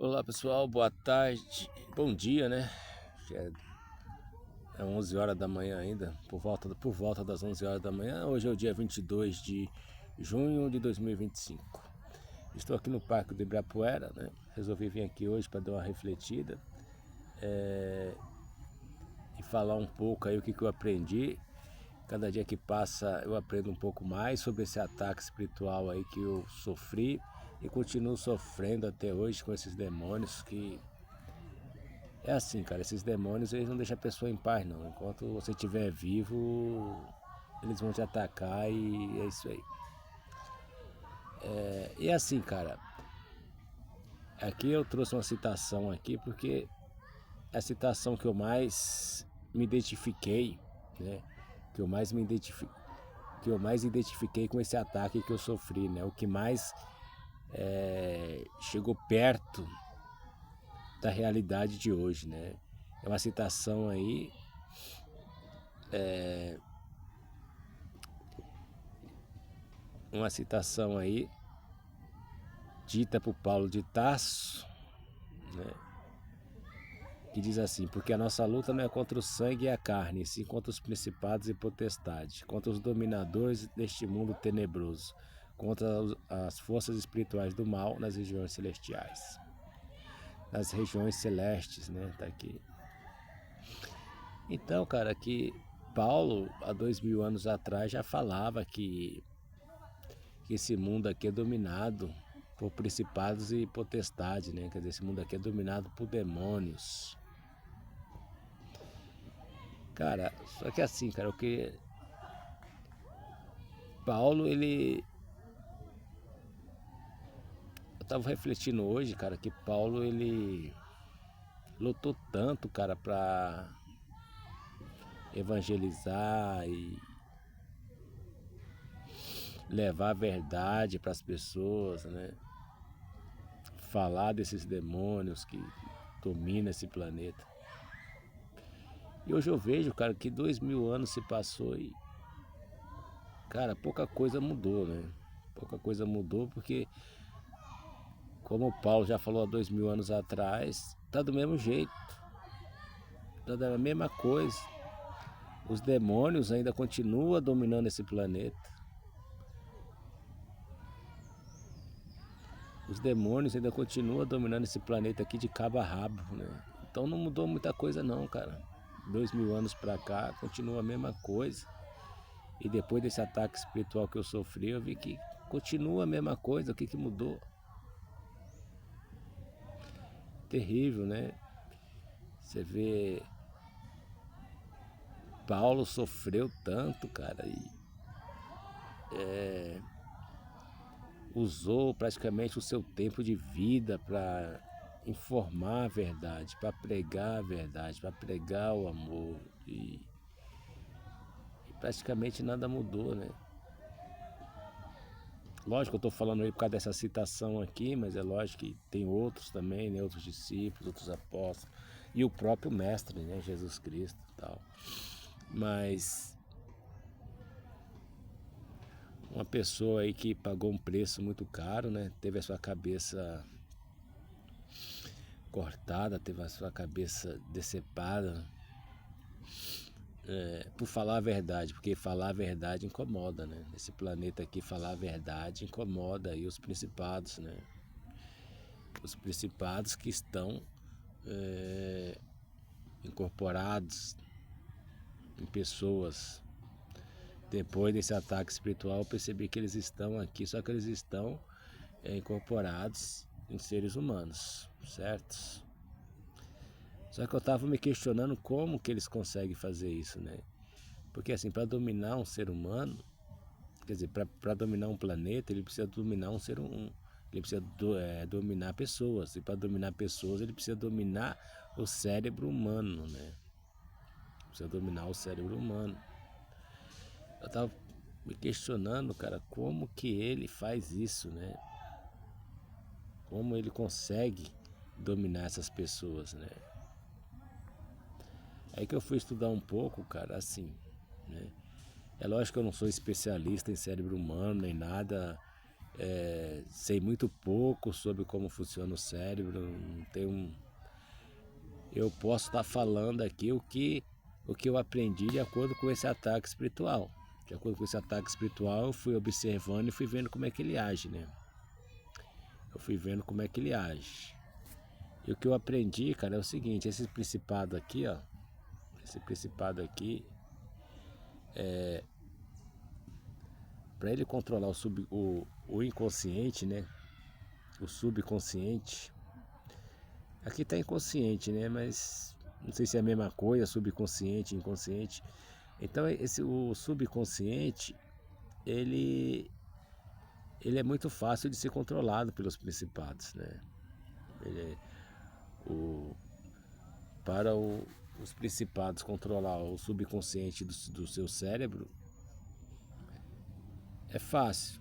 Olá pessoal, boa tarde, bom dia, né? É 11 horas da manhã ainda, por volta das 11 horas da manhã. Hoje é o dia 22 de junho de 2025. Estou aqui no Parque do Ibirapuera, né? Resolvi vir aqui hoje para dar uma refletida e falar um pouco aí o que eu aprendi. Cada dia que passa eu aprendo um pouco mais sobre esse ataque espiritual aí que eu sofri e continuo sofrendo até hoje com esses demônios que é assim, cara, esses demônios eles não deixam a pessoa em paz não. Enquanto você estiver vivo, eles vão te atacar e é isso aí. E assim, cara, aqui eu trouxe uma citação aqui porque é a citação que eu mais me identifiquei, né? Que eu mais me identifiquei, que eu mais identifiquei com esse ataque que eu sofri, né? O que mais chegou perto da realidade de hoje, né? É uma citação aí, uma citação aí dita por Paulo de Tarso, né, que diz assim: porque a nossa luta não é contra o sangue e a carne, sim contra os principados e potestades, contra os dominadores deste mundo tenebroso, contra as forças espirituais do mal nas regiões celestiais. Nas regiões celestes, né? Tá aqui. Então, cara, que Paulo, há 2000 anos atrás, já falava que esse mundo aqui é dominado por principados e potestades, né? Quer dizer, esse mundo aqui é dominado por demônios. Cara, só que assim, cara, o que Paulo, ele. Eu tava refletindo hoje, cara, que Paulo, ele lutou tanto, cara, pra evangelizar e levar a verdade para as pessoas, né? Falar desses demônios que dominam esse planeta. E hoje eu vejo, cara, que 2000 anos se passou e, cara, pouca coisa mudou, né? Pouca coisa mudou porque, como o Paulo já falou há 2000 anos atrás, tá do mesmo jeito, tá da mesma coisa. Os demônios ainda continuam dominando esse planeta. Os demônios ainda continuam dominando esse planeta aqui de cabo a rabo, né? Então não mudou muita coisa não, cara. 2000 anos pra cá, continua a mesma coisa. E depois desse ataque espiritual que eu sofri, eu vi que continua a mesma coisa. O que mudou? Terrível, né? Você vê, Paulo sofreu tanto, cara, e usou praticamente o seu tempo de vida para informar a verdade, para pregar a verdade, para pregar o amor. E praticamente nada mudou, né? Lógico que eu estou falando aí por causa dessa citação aqui, mas é lógico que tem outros também, né? Outros discípulos, outros apóstolos e o próprio mestre, né? Jesus Cristo e tal. Mas uma pessoa aí que pagou um preço muito caro, né? Teve a sua cabeça cortada, teve a sua cabeça decepada, por falar a verdade, porque falar a verdade incomoda, né? Nesse planeta aqui, falar a verdade incomoda aí os principados, né? Os principados que estão incorporados em pessoas. Depois desse ataque espiritual, eu percebi que eles estão aqui, só que eles estão incorporados em seres humanos, certos? Só que eu estava me questionando como que eles conseguem fazer isso, né? Porque assim, para dominar um ser humano, quer dizer, para dominar um planeta, ele precisa dominar um ser humano. Ele precisa dominar pessoas. E para dominar pessoas, ele precisa dominar o cérebro humano, né? Precisa dominar o cérebro humano. Eu tava me questionando, cara, como que ele faz isso, né? Como ele consegue dominar essas pessoas, né? Aí que eu fui estudar um pouco, cara, assim, né? É lógico que eu não sou especialista em cérebro humano nem nada, sei muito pouco sobre como funciona o cérebro, não tenho eu posso estar falando aqui o que eu aprendi de acordo com esse ataque espiritual. De acordo com esse ataque espiritual, eu fui observando e fui vendo como é que ele age, né? Eu fui vendo como é que ele age. E o que eu aprendi, cara, é o seguinte, esse principado aqui, ó, esse principado aqui, para ele controlar o inconsciente, né? O subconsciente. Aqui tá inconsciente, né? Mas não sei se é a mesma coisa, subconsciente, inconsciente. Então o subconsciente, ele, ele é muito fácil de ser controlado pelos principados, né? Ele é, para os principados controlar o subconsciente do seu cérebro é fácil.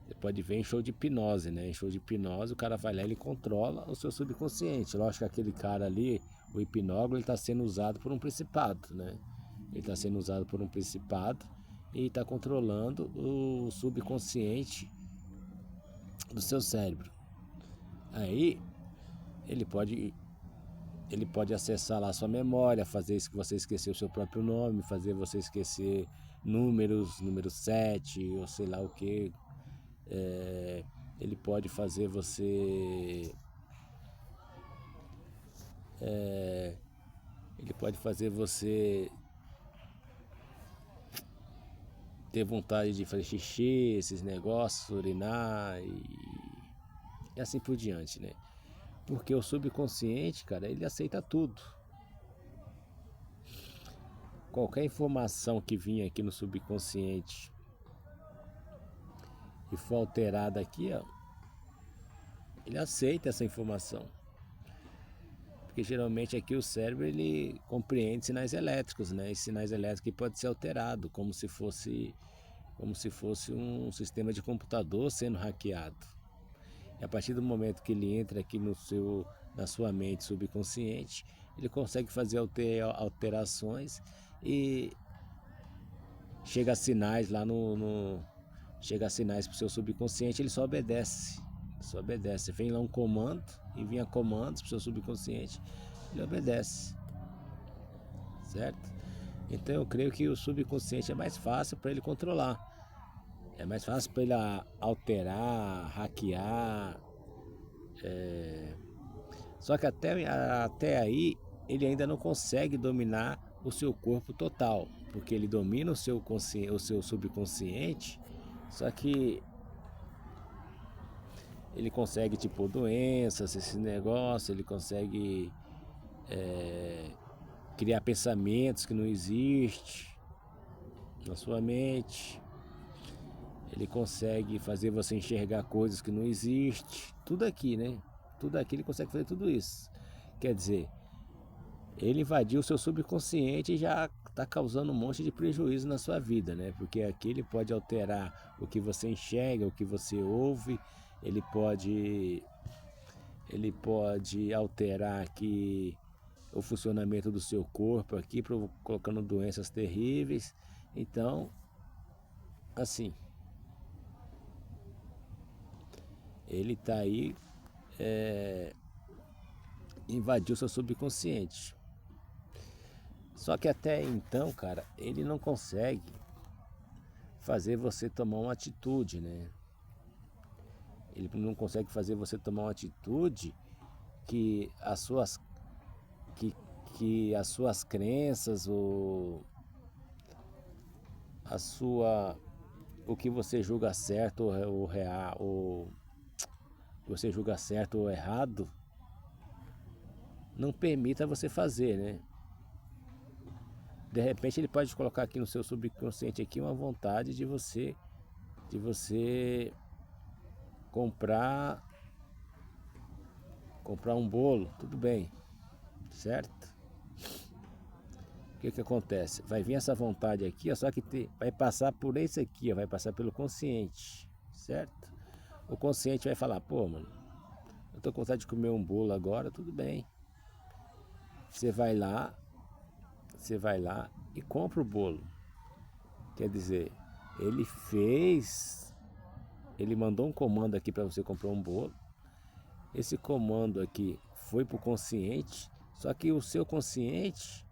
Você pode ver em show de hipnose, né? Em show de hipnose o cara vai lá e ele controla o seu subconsciente. Lógico que aquele cara ali, o hipnólogo, ele está sendo usado por um principado, né? Ele está sendo usado por um principado e está controlando o subconsciente do seu cérebro. Aí ele pode acessar lá a sua memória, fazer isso que você esquecer o seu próprio nome, fazer você esquecer número 7 ou sei lá o que. Ele pode fazer você ele pode fazer você ter vontade de fazer xixi, esses negócios, urinar e assim por diante, né? Porque o subconsciente, cara, ele aceita tudo. Qualquer informação que vinha aqui no subconsciente e for alterada aqui, ó, ele aceita essa informação. Porque geralmente aqui o cérebro ele compreende sinais elétricos, né? E sinais elétricos que podem ser alterados, como se fosse um sistema de computador sendo hackeado. E a partir do momento que ele entra aqui na sua mente subconsciente, ele consegue fazer alterações e chega a sinais lá chega a sinais para o seu subconsciente, ele só obedece. Só obedece. Vem lá um comando e vinha comandos para o seu subconsciente, ele obedece. Certo? Então eu creio que o subconsciente é mais fácil para ele controlar. É mais fácil para ele alterar, hackear. Só que até aí ele ainda não consegue dominar o seu corpo total, porque ele domina o seu subconsciente, só que ele consegue tipo doenças, esse negócio, ele consegue criar pensamentos que não existem na sua mente, ele consegue fazer você enxergar coisas que não existem, tudo aqui, né? Tudo aqui ele consegue fazer tudo isso. Quer dizer, ele invadiu o seu subconsciente e já está causando um monte de prejuízo na sua vida, né? Porque aqui ele pode alterar o que você enxerga, o que você ouve, ele pode alterar aqui o funcionamento do seu corpo aqui, colocando doenças terríveis. Então, assim, ele está aí invadiu seu subconsciente. Só que até então, cara, ele não consegue fazer você tomar uma atitude, né? Ele não consegue fazer você tomar uma atitude que as suas crenças, o que você julga certo ou você julga certo ou errado, não permita você fazer, né? De repente ele pode colocar aqui no seu subconsciente aqui uma vontade de você comprar um bolo, tudo bem, certo? O que acontece? Vai vir essa vontade aqui, ó, só que vai passar por isso aqui, ó, vai passar pelo consciente, certo? O consciente vai falar, pô, mano, eu tô com vontade de comer um bolo agora, tudo bem. Você vai lá e compra o bolo. Quer dizer, ele fez ele mandou um comando aqui para você comprar um bolo. Esse comando aqui foi para o consciente, só que o seu consciente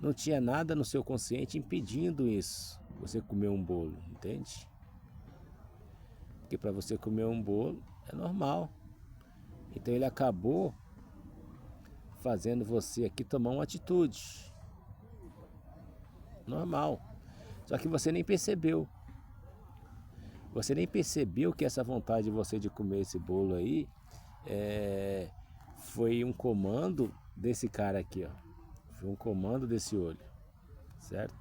não tinha nada no seu consciente impedindo isso, você comer um bolo, entende? Porque para você comer um bolo é normal. Então ele acabou fazendo você aqui tomar uma atitude normal. Só que você nem percebeu. Você nem percebeu que essa vontade de você de comer esse bolo aí foi um comando desse cara aqui, ó. Foi um comando desse olho, certo?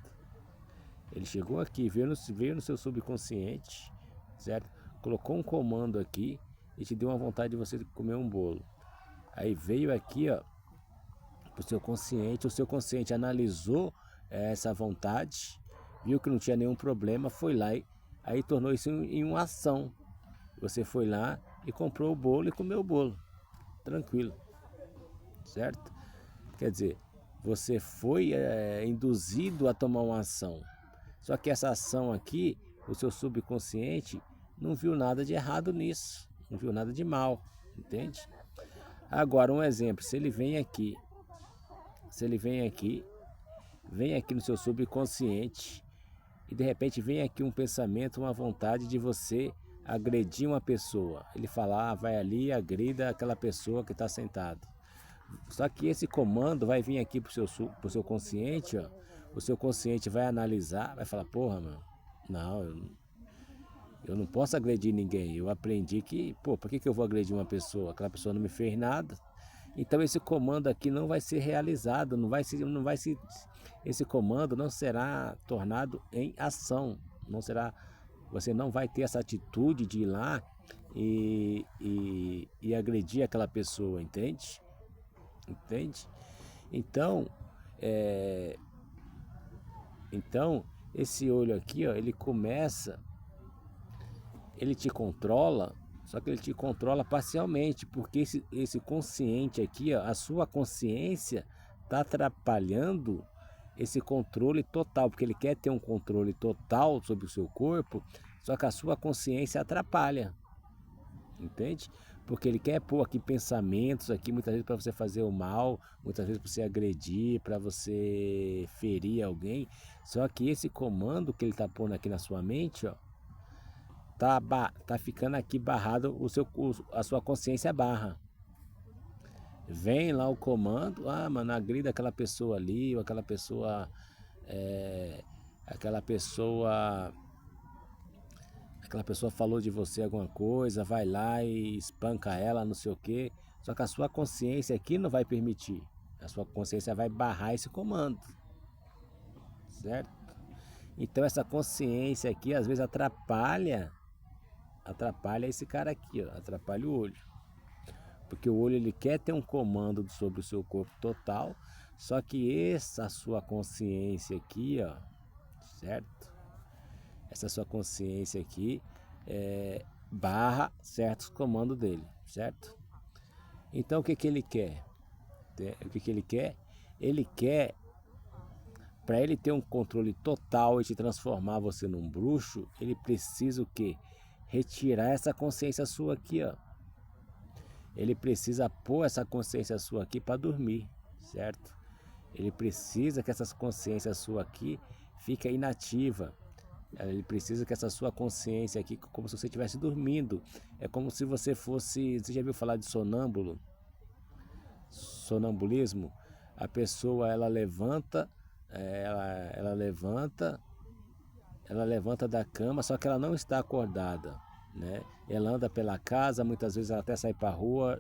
Ele chegou aqui, veio no seu subconsciente, certo? Colocou um comando aqui e te deu uma vontade de você comer um bolo. Aí veio aqui, ó, pro seu consciente, o seu consciente analisou essa vontade, viu que não tinha nenhum problema, foi lá e aí tornou isso em uma ação. Você foi lá e comprou o bolo e comeu o bolo, tranquilo, certo? Quer dizer, você foi induzido a tomar uma ação. Só que essa ação aqui, o seu subconsciente não viu nada de errado nisso, não viu nada de mal, entende? Agora, um exemplo, se ele vem aqui no seu subconsciente e de repente vem aqui um pensamento, uma vontade de você agredir uma pessoa. Ele fala, vai ali e agrida aquela pessoa que está sentada. Só que esse comando vai vir aqui pro seu consciente, ó. O seu consciente vai analisar, vai falar, porra, mano, não, eu não posso agredir ninguém. Eu aprendi que, por que eu vou agredir uma pessoa? Aquela pessoa não me fez nada. Então esse comando aqui não vai ser realizado, esse comando não será tornado em ação, você não vai ter essa atitude de ir lá e agredir aquela pessoa, entende? Entende? Então, esse olho aqui, ó, ele te controla. Só que ele te controla parcialmente, porque esse consciente aqui, ó, a sua consciência está atrapalhando esse controle total, porque ele quer ter um controle total sobre o seu corpo, só que a sua consciência atrapalha, entende? Porque ele quer pôr aqui pensamentos aqui, muitas vezes para você fazer o mal, muitas vezes para você agredir, para você ferir alguém, só que esse comando que ele está pondo aqui na sua mente, ó, tá ficando aqui barrado, a sua consciência barra. Vem lá o comando, mano, agrida aquela pessoa ali, ou aquela pessoa falou de você alguma coisa, vai lá e espanca ela, não sei o quê. Só que a sua consciência aqui não vai permitir. A sua consciência vai barrar esse comando, certo? Então essa consciência aqui às vezes atrapalha esse cara aqui, ó, atrapalha o olho. Porque o olho ele quer ter um comando sobre o seu corpo total, só que essa sua consciência aqui, ó, certo? Essa sua consciência aqui barra certos comandos dele, certo? Então o que ele quer? O que ele quer? Ele quer, para ele ter um controle total e te transformar você num bruxo, ele precisa o quê? Retirar essa consciência sua aqui, ó. Ele precisa pôr essa consciência sua aqui para dormir, certo? Ele precisa que essa consciência sua aqui fique inativa. Ele precisa que essa sua consciência aqui, como se você estivesse dormindo. É como se você fosse... Você já viu falar de sonâmbulo? Sonambulismo? A pessoa, ela levanta da cama, só que ela não está acordada, né? Ela anda pela casa, muitas vezes ela até sai para a rua.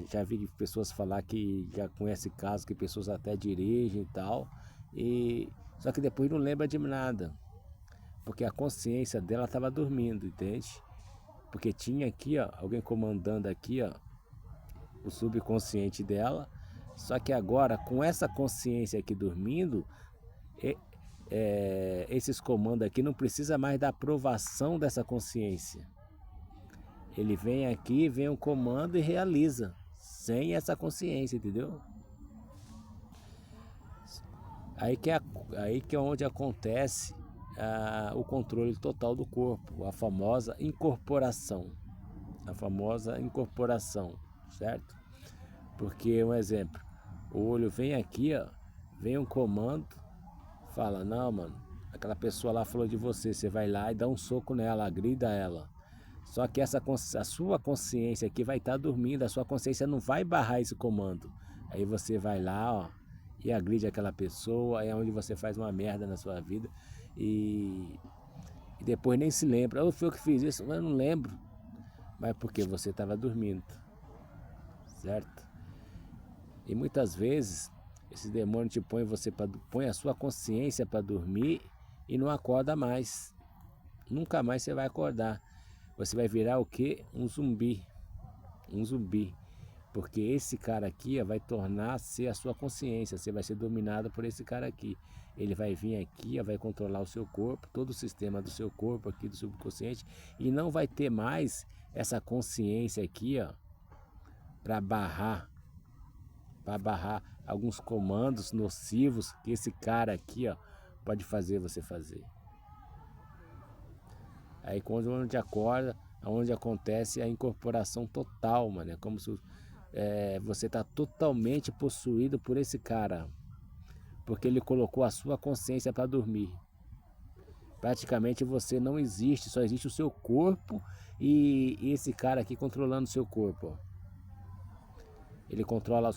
Já vi pessoas falar que já conhece casos que pessoas até dirigem e tal, só que depois não lembra de nada, porque a consciência dela estava dormindo, entende? Porque tinha aqui, ó, alguém comandando aqui, ó, o subconsciente dela. Só que agora, com essa consciência aqui dormindo, esses comandos aqui não precisa mais da aprovação dessa consciência. Ele vem aqui, vem um comando e realiza, sem essa consciência, entendeu? Aí que é onde acontece o controle total do corpo, a famosa incorporação. A famosa incorporação, certo? Porque, um exemplo, o olho vem aqui, ó, vem um comando, fala, não, mano, aquela pessoa lá falou de você, você vai lá e dá um soco nela, agrida ela. Só que a sua consciência aqui vai estar dormindo, a sua consciência não vai barrar esse comando. Aí você vai lá, ó, e agride aquela pessoa, aí é onde você faz uma merda na sua vida e, e depois nem se lembra. Eu fui eu que fiz isso, mas eu não lembro. Mas porque você estava dormindo, certo? E muitas vezes esse demônio te põe a sua consciência para dormir e não acorda mais. Nunca mais você vai acordar. Você vai virar o quê? Um zumbi. Um zumbi. Porque esse cara aqui vai tornar-se a sua consciência. Você vai ser dominado por esse cara aqui. Ele vai vir aqui, vai controlar o seu corpo, todo o sistema do seu corpo aqui, do subconsciente, e não vai ter mais essa consciência aqui, ó, para barrar alguns comandos nocivos que esse cara aqui, ó, pode fazer você fazer. Aí quando a gente acorda, onde acontece a incorporação total, mano. É como se você tá totalmente possuído por esse cara. Porque ele colocou a sua consciência para dormir. Praticamente você não existe, só existe o seu corpo e esse cara aqui controlando o seu corpo. Ó. Ele controla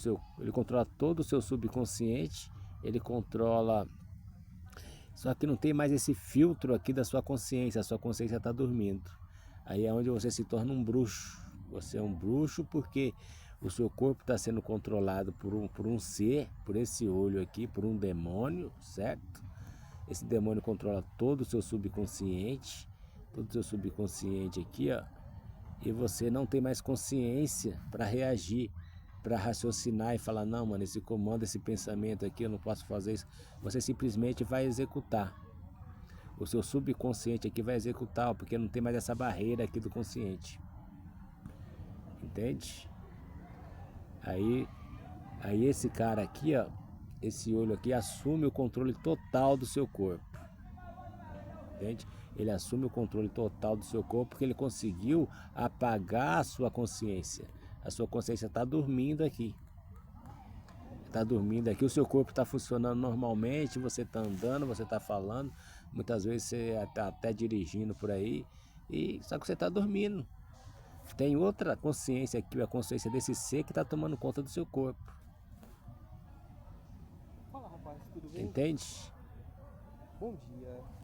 todo o seu subconsciente, ele controla. Só que não tem mais esse filtro aqui da sua consciência, a sua consciência está dormindo. Aí é onde você se torna um bruxo. Você é um bruxo porque o seu corpo está sendo controlado por um ser, por esse olho aqui, por um demônio, certo? Esse demônio controla todo o seu subconsciente aqui, ó. E você não tem mais consciência para reagir, para raciocinar e falar, não, mano, esse comando, esse pensamento aqui, eu não posso fazer isso. Você simplesmente vai executar. O seu subconsciente aqui vai executar, porque não tem mais essa barreira aqui do consciente. Entende? Aí esse cara aqui, ó, esse olho aqui assume o controle total do seu corpo. Entende? Ele assume o controle total do seu corpo porque ele conseguiu apagar a sua consciência. A sua consciência está dormindo aqui. Está dormindo aqui, o seu corpo está funcionando normalmente, você está andando, você está falando, muitas vezes você está até dirigindo por aí, só que você está dormindo. Tem outra consciência aqui, a consciência desse ser que está tomando conta do seu corpo. Fala, rapaz, tudo bem? Entende? Bom dia.